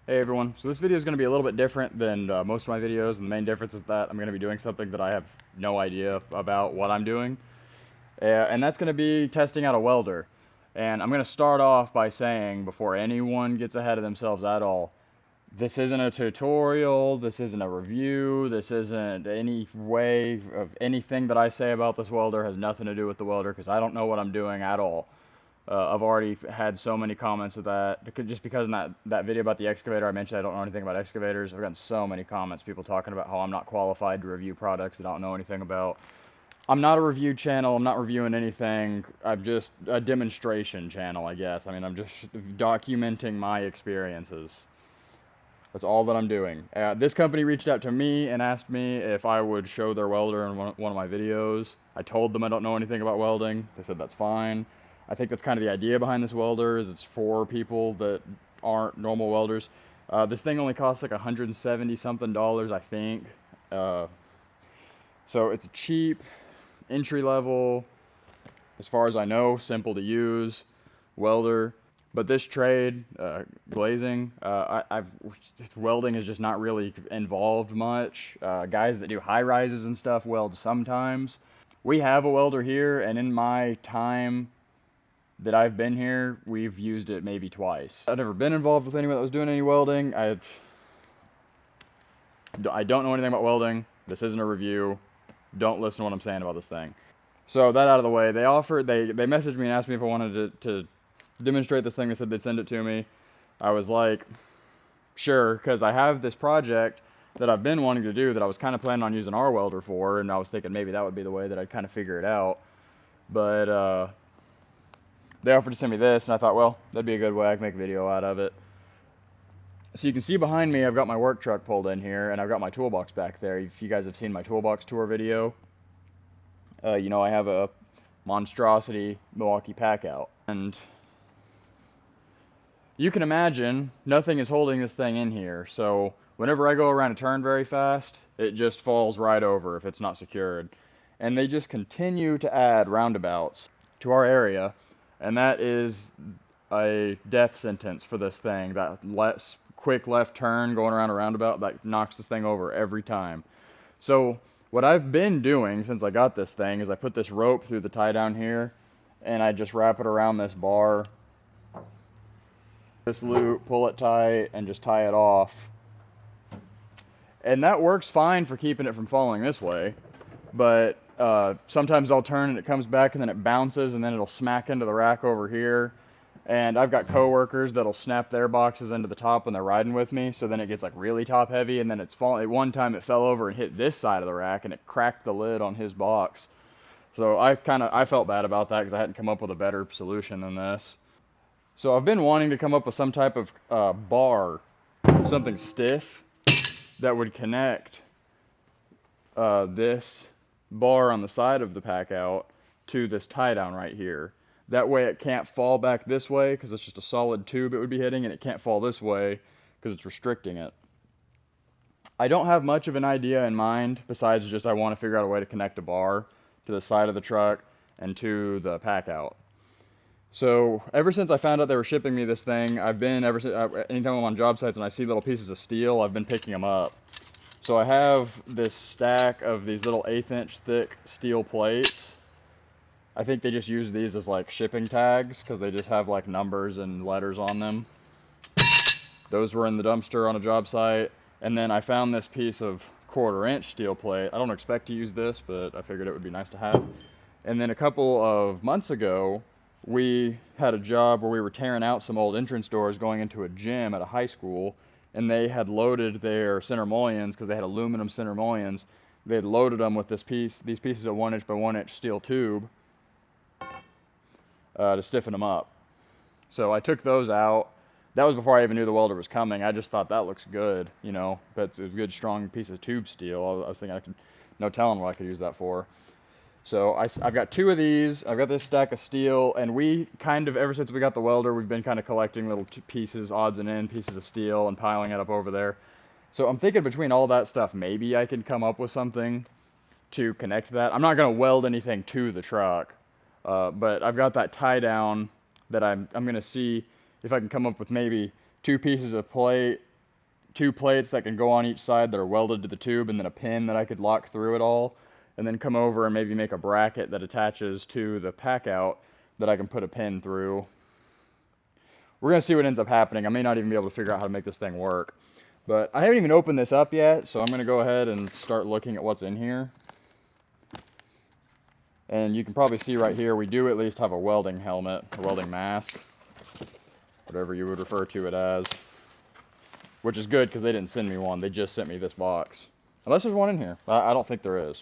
Hey everyone, so this video is going to be a little bit different than most of my videos, and the main difference is that I'm going to be doing something that I have no idea about what I'm doing, and that's going to be testing out a welder. And I'm going to start off by saying, before anyone gets ahead of themselves at all, this isn't a tutorial, this isn't a review, this isn't any way of anything that I say about this welder has nothing to do with the welder, because I don't know what I'm doing at all. I've already had so many comments of that, just because in that video about the excavator I mentioned I don't know anything about excavators. I've gotten so many comments, people talking about how I'm not qualified to review products that I don't know anything about. I'm not a review channel, I'm not reviewing anything, I'm just a demonstration channel, I guess. I mean, I'm just documenting my experiences. That's all that I'm doing. This company reached out to me and asked me if I would show their welder in one of my videos. I told them I don't know anything about welding. They said that's fine. I think that's kind of the idea behind this welder, is it's for people that aren't normal welders. This thing only costs like $170 something, I think. So it's a cheap, entry level, as far as I know, simple to use welder. But this trade, glazing, welding is just not really involved much. Guys that do high rises and stuff weld sometimes. We have a welder here, and in my time that I've been here, we've used it maybe twice. I've never been involved with anyone that was doing any welding. I don't know anything about welding. This isn't a review. Don't listen to what I'm saying about this thing. So that out of the way, they messaged me and asked me if I wanted to demonstrate this thing. They said they'd send it to me. I was like, sure, because I have this project that I've been wanting to do that I was kind of planning on using our welder for, and I was thinking maybe that would be the way that I'd kind of figure it out. But they offered to send me this, and I thought, well, that'd be a good way. I can make a video out of it. So you can see behind me, I've got my work truck pulled in here, and I've got my toolbox back there. If you guys have seen my toolbox tour video, you know I have a monstrosity Milwaukee pack out. And you can imagine, nothing is holding this thing in here. So whenever I go around a turn very fast, it just falls right over if it's not secured. And they just continue to add roundabouts to our area. And that is a death sentence for this thing. That quick left turn going around a roundabout, that knocks this thing over every time. So what I've been doing since I got this thing is I put this rope through the tie down here, and I just wrap it around this bar, this loop, pull it tight, and just tie it off. And that works fine for keeping it from falling this way, but sometimes I'll turn and it comes back and then it bounces and then it'll smack into the rack over here. And I've got coworkers that'll snap their boxes into the top when they're riding with me, so then it gets like really top heavy, and then it's falling. At one time it fell over and hit this side of the rack and it cracked the lid on his box. So I felt bad about that because I hadn't come up with a better solution than this. So I've been wanting to come up with some type of bar, something stiff that would connect this bar on the side of the pack out to this tie down right here. That way it can't fall back this way because it's just a solid tube it would be hitting, and it can't fall this way because it's restricting it. I don't have much of an idea in mind besides just I want to figure out a way to connect a bar to the side of the truck and to the pack out. So ever since I found out they were shipping me this thing, anytime I'm on job sites and I see little pieces of steel, I've been picking them up. So I have this stack of these little 1/8 inch thick steel plates. I think they just use these as like shipping tags because they just have like numbers and letters on them. Those were in the dumpster on a job site. And then I found this piece of 1/4 inch steel plate. I don't expect to use this, but I figured it would be nice to have. And then a couple of months ago, we had a job where we were tearing out some old entrance doors going into a gym at a high school, and they had loaded their center mullions, because they had aluminum center mullions. They had loaded them with these pieces of 1 inch by 1 inch steel tube to stiffen them up. So I took those out. That was before I even knew the welder was coming. I just thought that looks good, you know, but it's a good strong piece of tube steel. I was thinking no telling what I could use that for. So I've got 2 of these. I've got this stack of steel, and we kind of, ever since we got the welder, we've been kind of collecting little pieces, odds and ends, pieces of steel, and piling it up over there. So I'm thinking between all that stuff, maybe I can come up with something to connect that. I'm not going to weld anything to the truck, but I've got that tie down that I'm going to see if I can come up with maybe 2 pieces of plate 2 plates that can go on each side that are welded to the tube, and then a pin that I could lock through it all, and then come over and maybe make a bracket that attaches to the pack out that I can put a pin through. We're going to see what ends up happening. I may not even be able to figure out how to make this thing work. But I haven't even opened this up yet, so I'm going to go ahead and start looking at what's in here. And you can probably see right here, we do at least have a welding helmet, a welding mask, whatever you would refer to it as. Which is good, because they didn't send me one. They just sent me this box. Unless there's one in here. I don't think there is.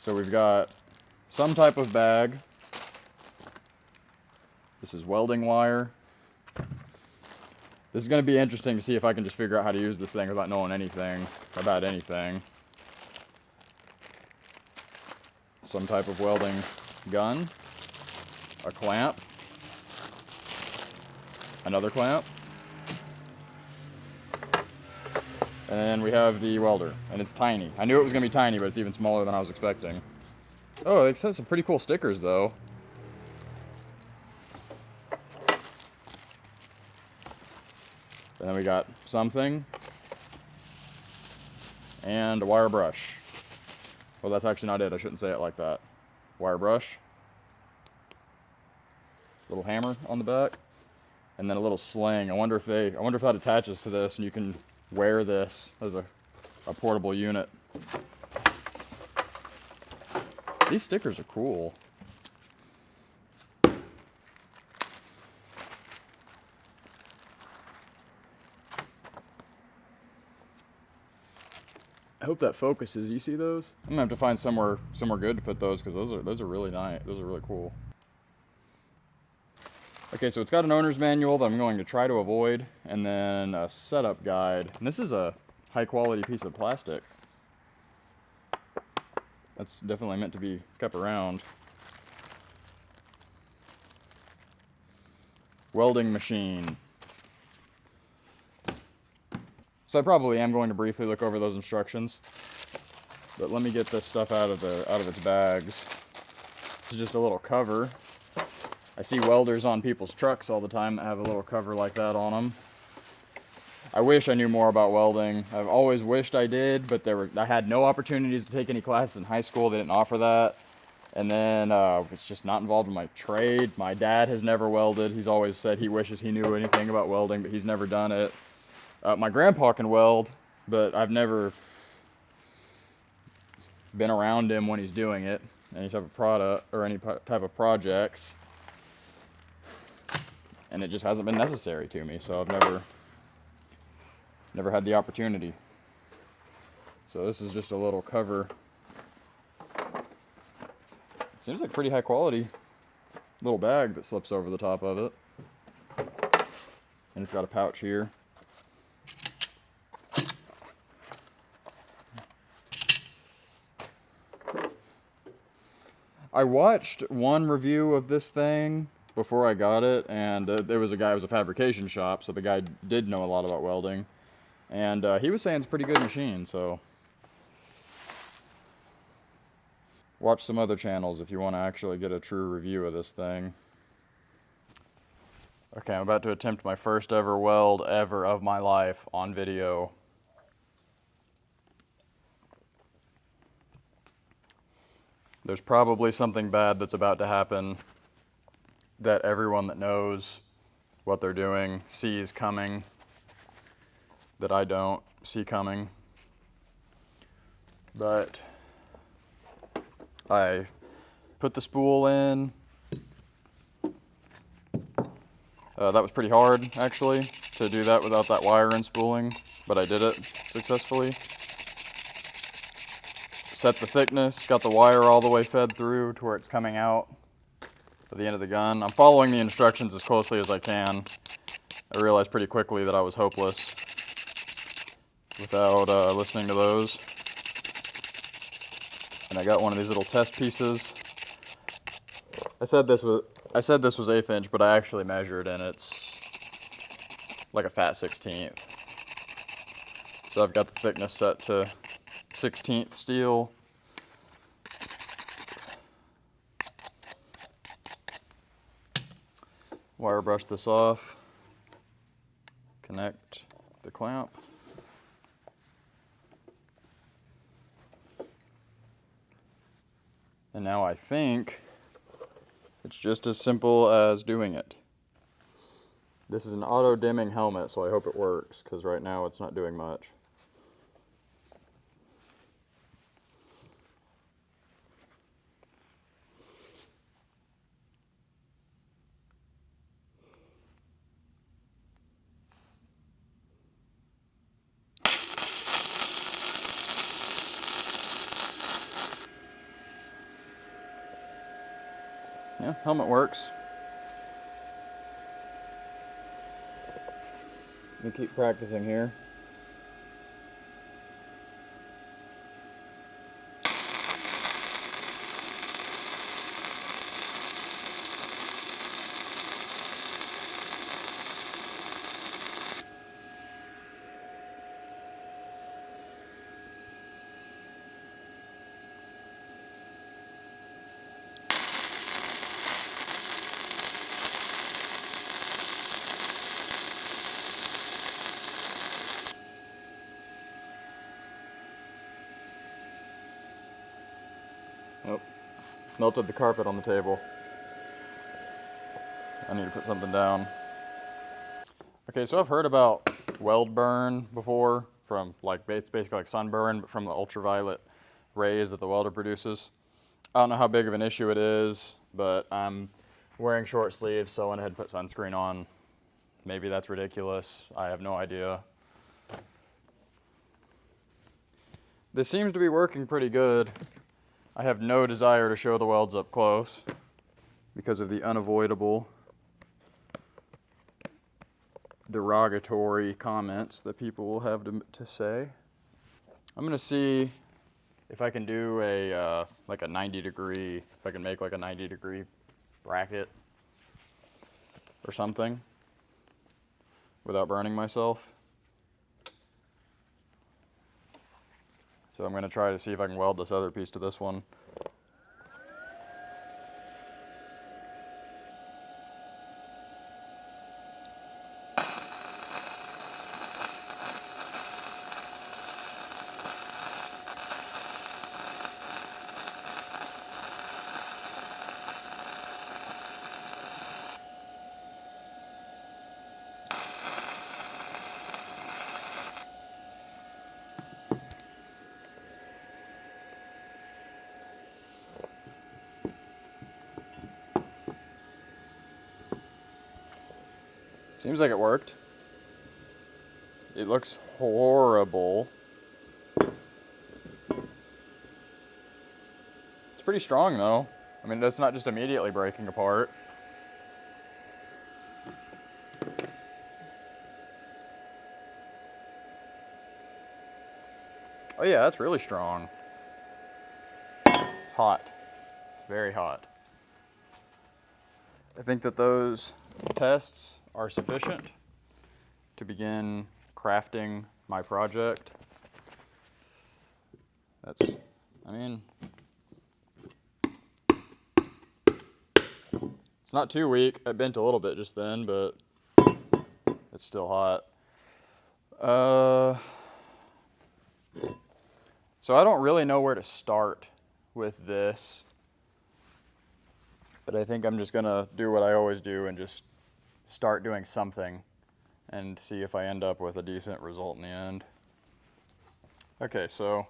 So we've got some type of bag. This is welding wire. This is going to be interesting to see if I can just figure out how to use this thing without knowing anything about anything. Some type of welding gun. A clamp. Another clamp. And then we have the welder, and it's tiny. I knew it was going to be tiny, but it's even smaller than I was expecting. Oh, it says some pretty cool stickers, though. And then we got something. And a wire brush. Well, that's actually not it. I shouldn't say it like that. Wire brush. Little hammer on the back. And then a little sling. I wonder if that attaches to this, and you can wear this as a portable unit. These stickers are cool. I hope that focuses. You see those? I'm gonna have to find somewhere good to put those, because those are really nice. Those are really cool. Okay, so it's got an owner's manual that I'm going to try to avoid, and then a setup guide. And this is a high-quality piece of plastic. That's definitely meant to be kept around. Welding machine. So I probably am going to briefly look over those instructions. But let me get this stuff out of its bags. This is just a little cover. I see welders on people's trucks all the time that have a little cover like that on them. I wish I knew more about welding. I've always wished I did, but I had no opportunities to take any classes in high school. They didn't offer that. And then it's just not involved in my trade. My dad has never welded. He's always said he wishes he knew anything about welding, but he's never done it. My grandpa can weld, but I've never been around him when he's doing it, any type of product or any type of projects. And it just hasn't been necessary to me, so I've never had the opportunity. So this is just a little cover. Seems like pretty high quality little bag that slips over the top of it. And it's got a pouch here. I watched one review of this thing before I got it, and there was a guy, it was a fabrication shop, so the guy did know a lot about welding. And he was saying it's a pretty good machine, so watch some other channels if you want to actually get a true review of this thing. Okay, I'm about to attempt my first ever weld ever of my life on video. There's probably something bad that's about to happen that everyone that knows what they're doing sees coming, that I don't see coming. But I put the spool in. That was pretty hard, actually, to do that without that wire unspooling, but I did it successfully. Set the thickness, got the wire all the way fed through to where it's coming out at the end of the gun. I'm following the instructions as closely as I can. I realized pretty quickly that I was hopeless without listening to those. And I got one of these little test pieces. I said this was 1/8 inch, but I actually measured, and it's like a fat 1/16. So I've got the thickness set to 1/16 steel. Wire brush this off. Connect the clamp. And now I think it's just as simple as doing it. This is an auto-dimming helmet, so I hope it works, because right now it's not doing much. Yeah, helmet works. Let me keep practicing here. Nope. Melted the carpet on the table. I need to put something down. Okay, so I've heard about weld burn before, from like, it's basically like sunburn, but from the ultraviolet rays that the welder produces. I don't know how big of an issue it is, but I'm wearing short sleeves, so I went ahead and put sunscreen on. Maybe that's ridiculous. I have no idea. This seems to be working pretty good. I have no desire to show the welds up close because of the unavoidable derogatory comments that people will have to say. I'm gonna see if I can do a like a 90-degree, if I can make like a 90-degree bracket or something without burning myself. So I'm gonna try to see if I can weld this other piece to this one. Seems like it worked. It looks horrible. It's pretty strong though. I mean, it's not just immediately breaking apart. Oh yeah, that's really strong. It's hot. It's very hot. I think that those tests are sufficient to begin crafting my project. That's, I mean, it's not too weak. I bent a little bit just then, but it's still hot. So I don't really know where to start with this, but I think I'm just gonna do what I always do and just start doing something and see if I end up with a decent result in the end. Okay, so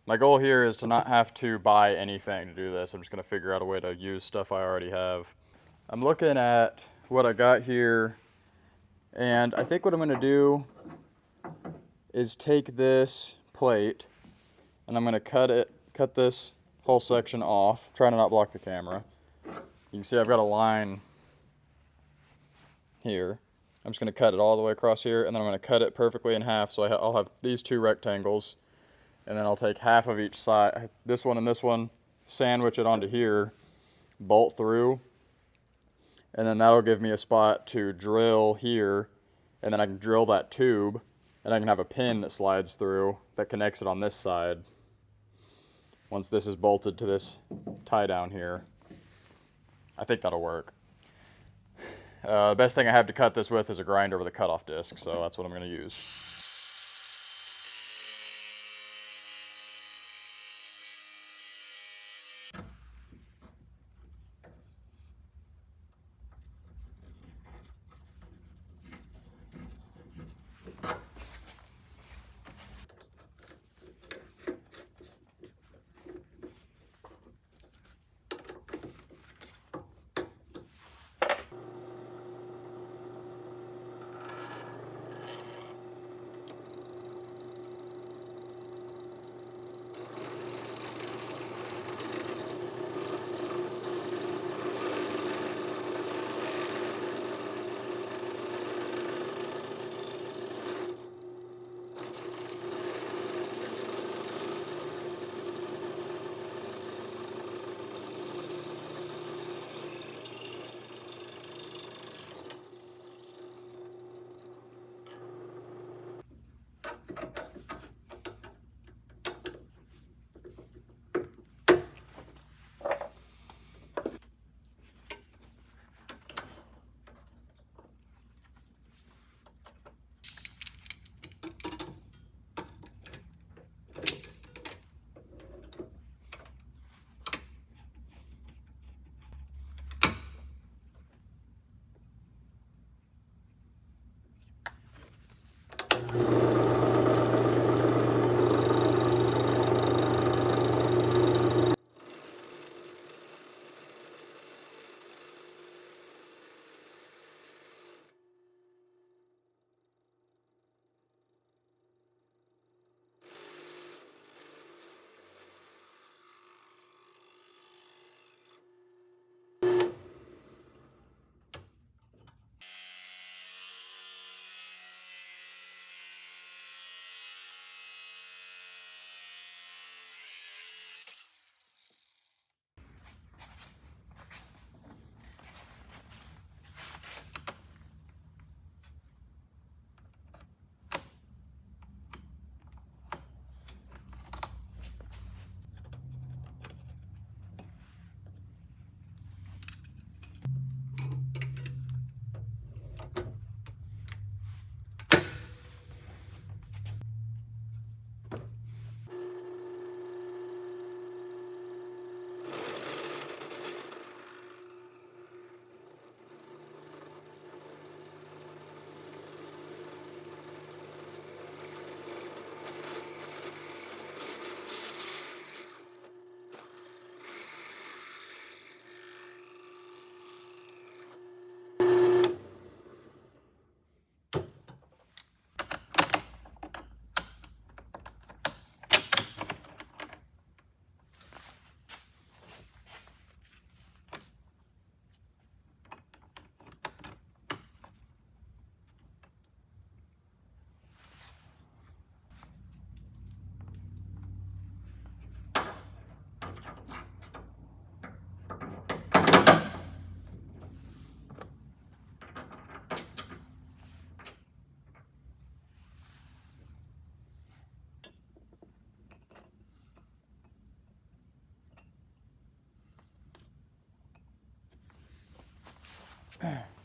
my goal here is to not have to buy anything to do this. I'm just gonna figure out a way to use stuff I already have. I'm looking at what I got here, and I think what I'm gonna do is take this plate and I'm gonna cut this whole section off, try to not block the camera. You can see I've got a line here. I'm just gonna cut it all the way across here, and then I'm gonna cut it perfectly in half, so I'll have these two rectangles, and then I'll take half of each side, this one, sandwich it onto here, bolt through, and then that'll give me a spot to drill here, and then I can drill that tube, and I can have a pin that slides through that connects it on this side. Once this is bolted to this tie down here, I think that'll work. The best thing I have to cut this with is a grinder with a cutoff disc, so that's what I'm going to use.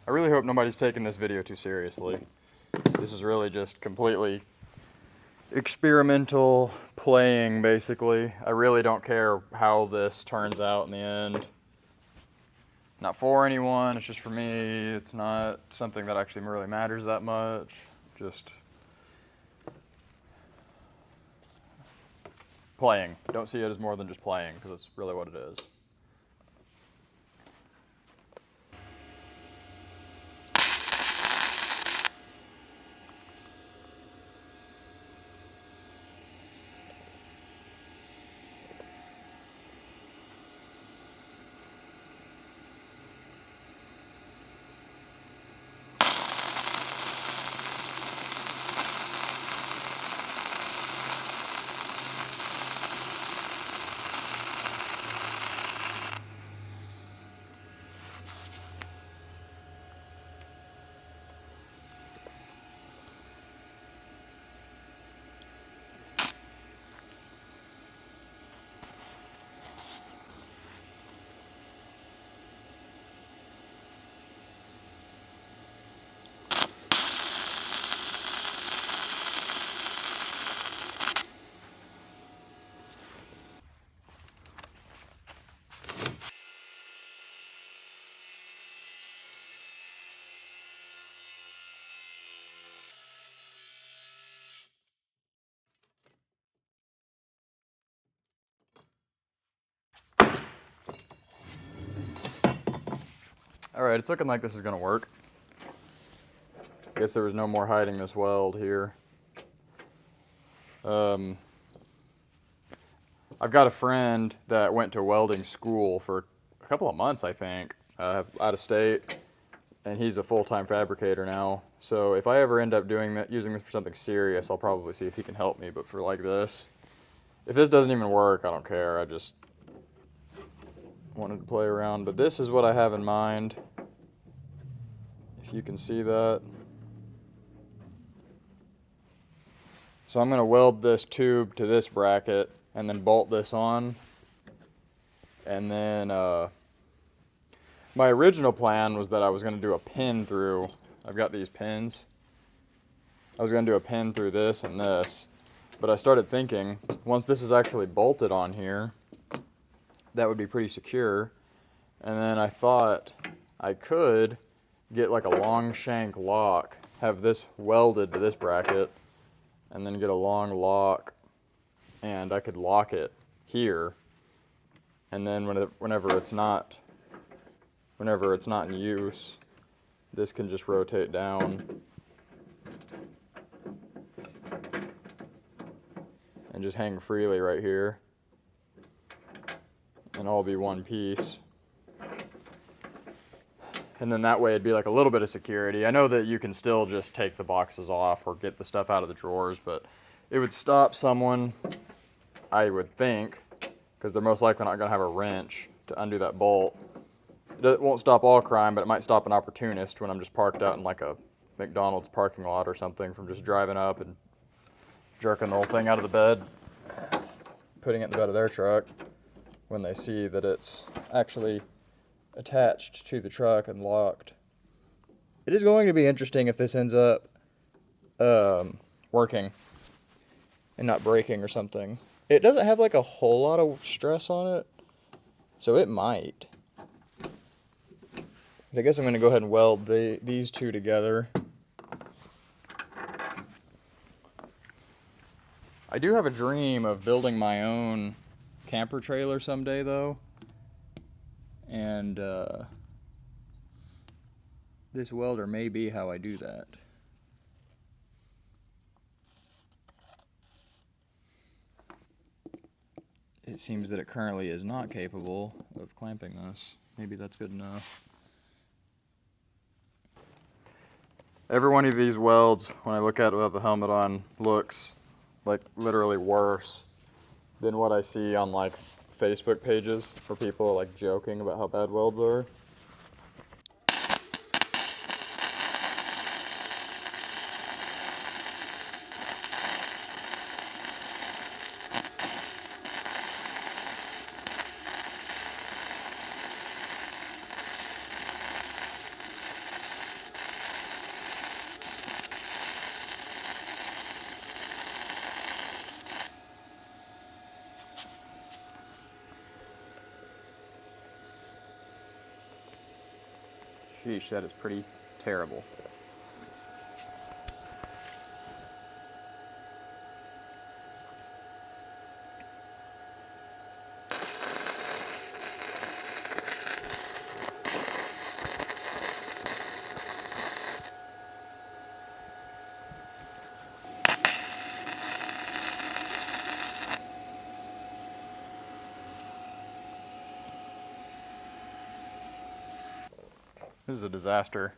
I really hope nobody's taking this video too seriously. This is really just completely experimental playing, basically. I really don't care how this turns out in the end. Not for anyone, it's just for me. It's not something that actually really matters that much. Just playing. Don't see it as more than just playing, because that's really what it is. Alright, it's looking like this is going to work. I guess there was no more hiding this weld here. I've got a friend that went to welding school for a couple of months, I think, out of state, and he's a full-time fabricator now. So if I ever end up doing that, using this for something serious, I'll probably see if he can help me. But for like this, if this doesn't even work, I don't care. I just wanted to play around. But this is what I have in mind. If you can see that. So I'm going to weld this tube to this bracket and then bolt this on. And then my original plan was that I was going to do a pin through. I've got these pins. I was going to do a pin through this and this. But I started thinking, once this is actually bolted on here, that would be pretty secure. And then I thought I could get like a long shank lock, have this welded to this bracket, and then get a long lock, and I could lock it here. And then whenever it's not in use, this can just rotate down and just hang freely right here, and all be one piece. And then that way it'd be like a little bit of security. I know that you can still just take the boxes off or get the stuff out of the drawers, but it would stop someone, I would think, because they're most likely not going to have a wrench to undo that bolt. It won't stop all crime, but it might stop an opportunist when I'm just parked out in like a McDonald's parking lot or something from just driving up and jerking the whole thing out of the bed, putting it in the bed of their truck when they see that it's actually attached to the truck and locked. It is going to be interesting if this ends up working and not breaking or something. It doesn't have like a whole lot of stress on it, so it might. But I guess I'm going to go ahead and weld these two together. I do have a dream of building my own camper trailer someday, though. And this welder may be how I do that. It seems that it currently is not capable of clamping this. Maybe that's good enough. Every one of these welds, when I look at it without the helmet on, looks like literally worse than what I see on like Facebook pages where people are like joking about how bad welds are. Sheesh, that is pretty terrible. This is a disaster.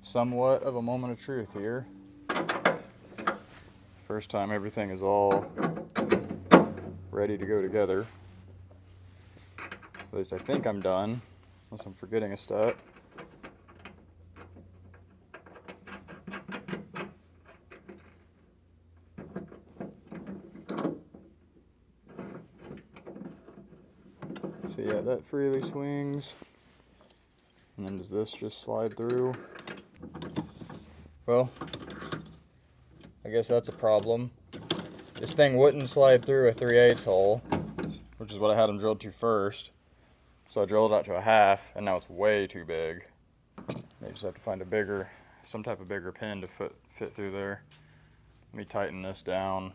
Somewhat of a moment of truth here. First time everything is all ready to go together. At least I think I'm done, unless I'm forgetting a step. So yeah, that freely swings. And then does this just slide through? Well, I guess that's a problem. This thing wouldn't slide through a 3/8 hole, which is what I had them drilled to first. So I drilled it out to a half, and now it's way too big. I just have to find some type of bigger pin to fit through there. Let me tighten this down.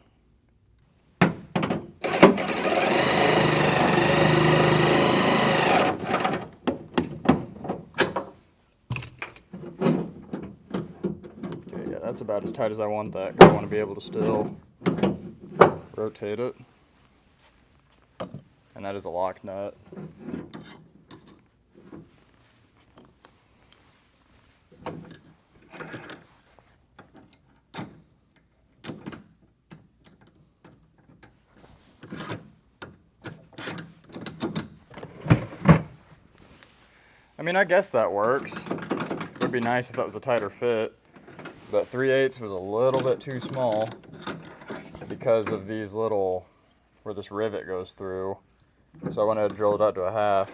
That's about as tight as I want that, because I want to be able to still rotate it. And that is a lock nut. I mean, I guess that works. It would be nice if that was a tighter fit. But 3/8 was a little bit too small because of these little, where this rivet goes through. So I went ahead and drilled it out to a half.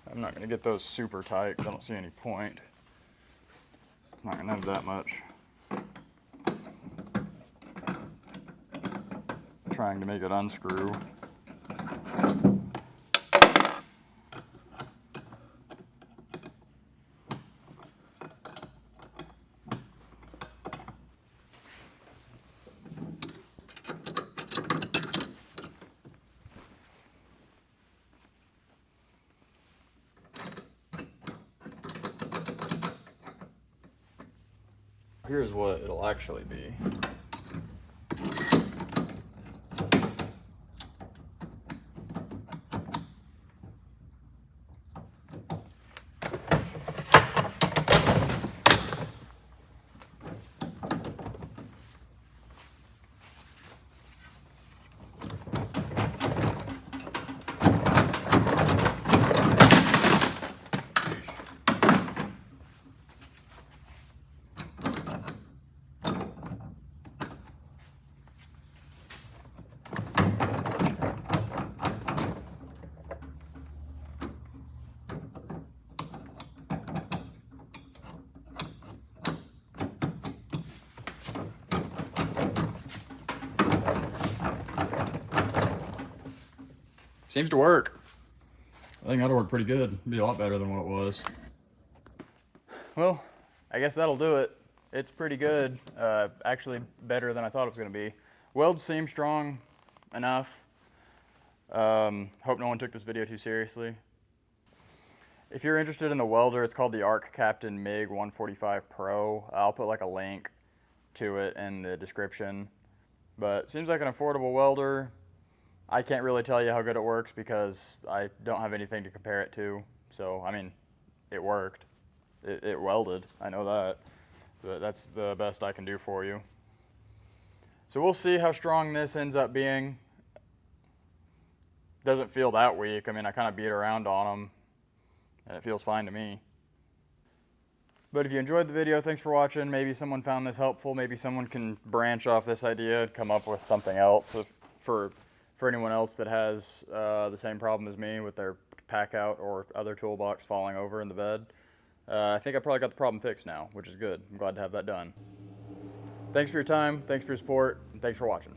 I'm not going to get those super tight because I don't see any point. It's not going to have that much. I'm trying to make it unscrew. Here's what it'll actually be. Seems to work. I think that'll work pretty good. It'll be a lot better than what it was. Well, I guess that'll do it. It's pretty good. Actually better than I thought it was going to be. Weld seems strong enough. Hope no one took this video too seriously. If you're interested in the welder, it's called the Arccaptain MIG145 Pro. I'll put like a link to it in the description. But it seems like an affordable welder. I can't really tell you how good it works because I don't have anything to compare it to. So, I mean, it worked. It welded, I know that. But that's the best I can do for you. So we'll see how strong this ends up being. Doesn't feel that weak. I mean, I kind of beat around on them, and it feels fine to me. But if you enjoyed the video, thanks for watching. Maybe someone found this helpful. Maybe someone can branch off this idea and come up with something else for anyone else that has the same problem as me with their pack out or other toolbox falling over in the bed. I think I probably got the problem fixed now, which is good. I'm glad to have that done. Thanks for your time, thanks for your support, and thanks for watching.